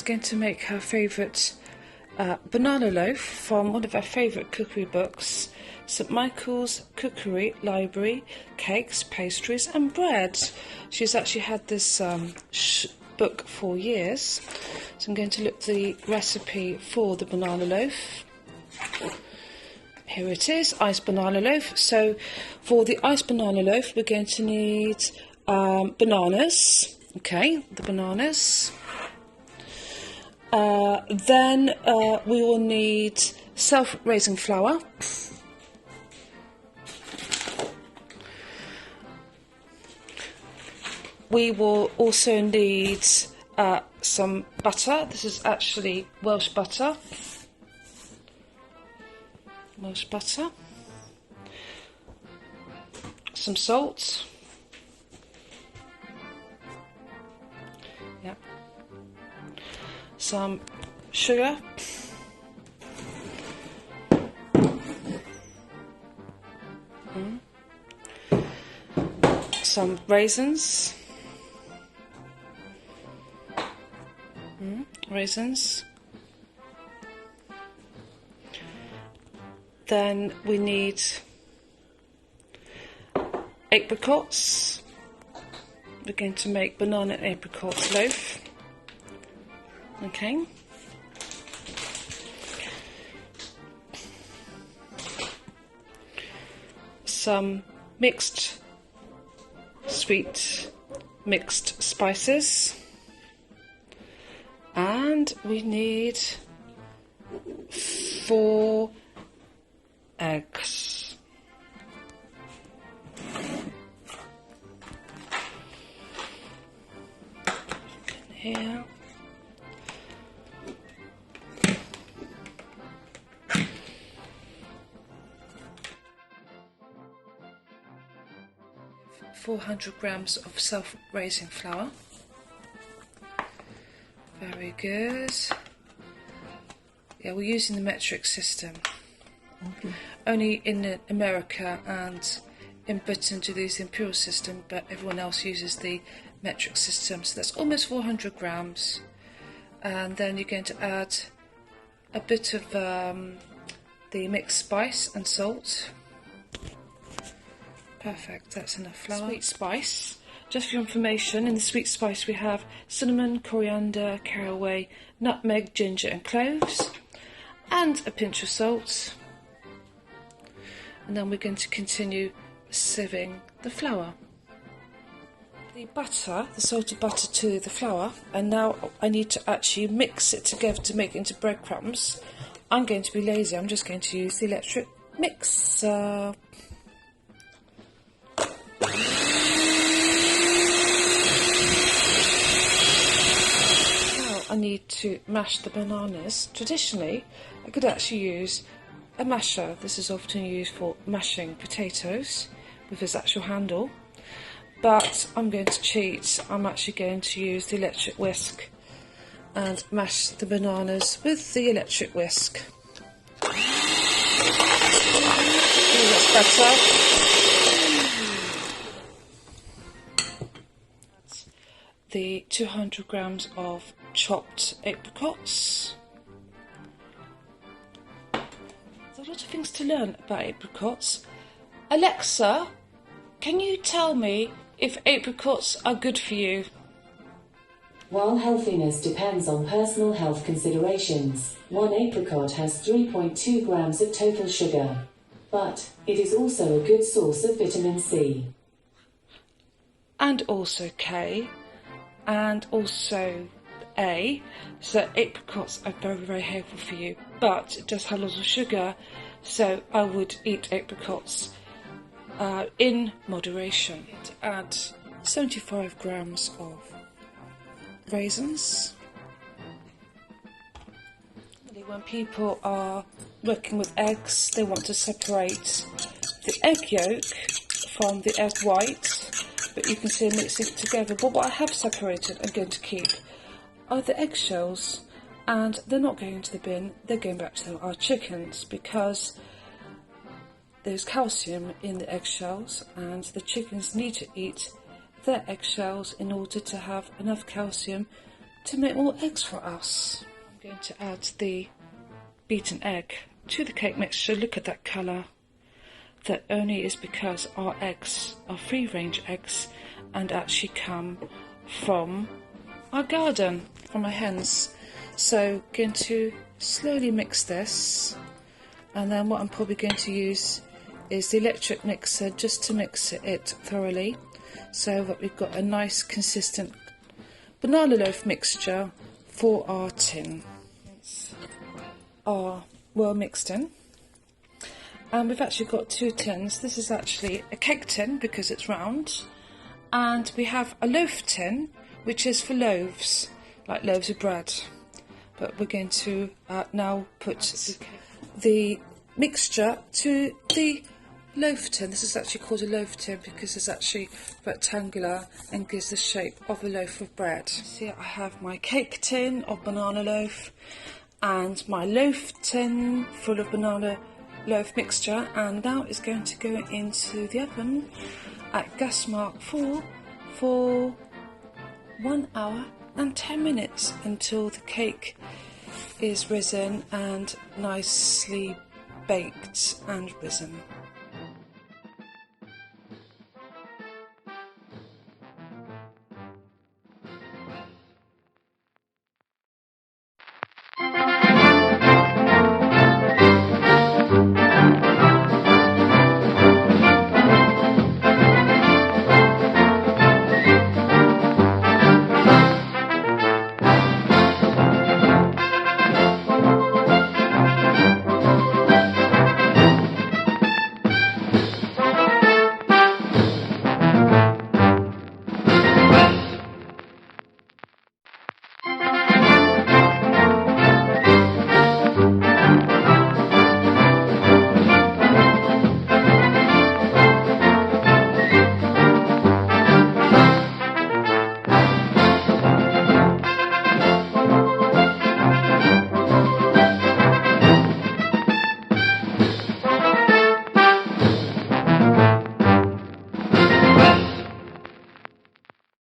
going to make her favourite banana loaf from one of her favourite cookery books, St Michael's Cookery Library, Cakes, Pastries and Bread. She's actually had this book for years. So I'm going to look the recipe for the banana loaf. Here it is, iced banana loaf. So for the iced banana loaf we're going to need bananas. Okay, the bananas. Then we will need self-raising flour. We will also need some butter. This is actually Welsh butter. Welsh butter. Some salt. Yeah. Some sugar. Some raisins. Raisins. Then we need apricots. We're going to make banana and apricot loaf. Okay. Some sweet mixed spices. And we need 4 eggs. Here. $400 grams of self-raising flour. Very good. Yeah, we're using the metric system. Okay. Only in America and in Britain do they use the imperial system, but everyone else uses the metric system. So that's almost 400 grams. And then you're going to add a bit of the mixed spice and salt. Perfect, that's enough flour. Sweet spice. Just for your information, in the sweet spice we have cinnamon, coriander, caraway, nutmeg, ginger and cloves, and a pinch of salt. And then we're going to continue sieving the flour. The butter, the salted butter to the flour, and now I need to actually mix it together to make it into breadcrumbs. I'm going to be lazy, I'm just going to use the electric mixer. I need to mash the bananas. Traditionally, I could actually use a masher. This is often used for mashing potatoes with its actual handle. But I'm going to cheat. I'm actually going to use the electric whisk and mash the bananas with the electric whisk. Ooh, that's better. The 200 grams of chopped apricots. There's a lot of things to learn about apricots. Alexa, can you tell me if apricots are good for you? While healthiness depends on personal health considerations, one apricot has 3.2 grams of total sugar. But it is also a good source of vitamin C. And also K. And also A, so apricots are very, very helpful for you, but it does have a lot of sugar, so I would eat apricots in moderation. Add 75 grams of raisins. When people are working with eggs, they want to separate the egg yolk from the egg white. But you can see I'm mixing it together. But what I have separated I'm going to keep are the eggshells, and they're not going into the bin, they're going back to our chickens because there's calcium in the eggshells and the chickens need to eat their eggshells in order to have enough calcium to make more eggs for us. I'm going to add the beaten egg to the cake mixture. Look at that colour. That only is because our eggs are free range eggs and actually come from our garden, from our hens. So going to slowly mix this, and then what I'm probably going to use is the electric mixer just to mix it thoroughly, so that we've got a nice consistent banana loaf mixture for our tin. Are well mixed in, and we've actually got two tins. This is actually a cake tin because it's round, and we have a loaf tin which is for loaves, like loaves of bread. But we're going to now put the mixture to the loaf tin. This is actually called a loaf tin because it's actually rectangular and gives the shape of a loaf of bread. So here I have my cake tin of banana loaf and my loaf tin full of banana loaf mixture, and now it's going to go into the oven at gas mark 4 for 1 hour and 10 minutes until the cake is risen and nicely baked and risen.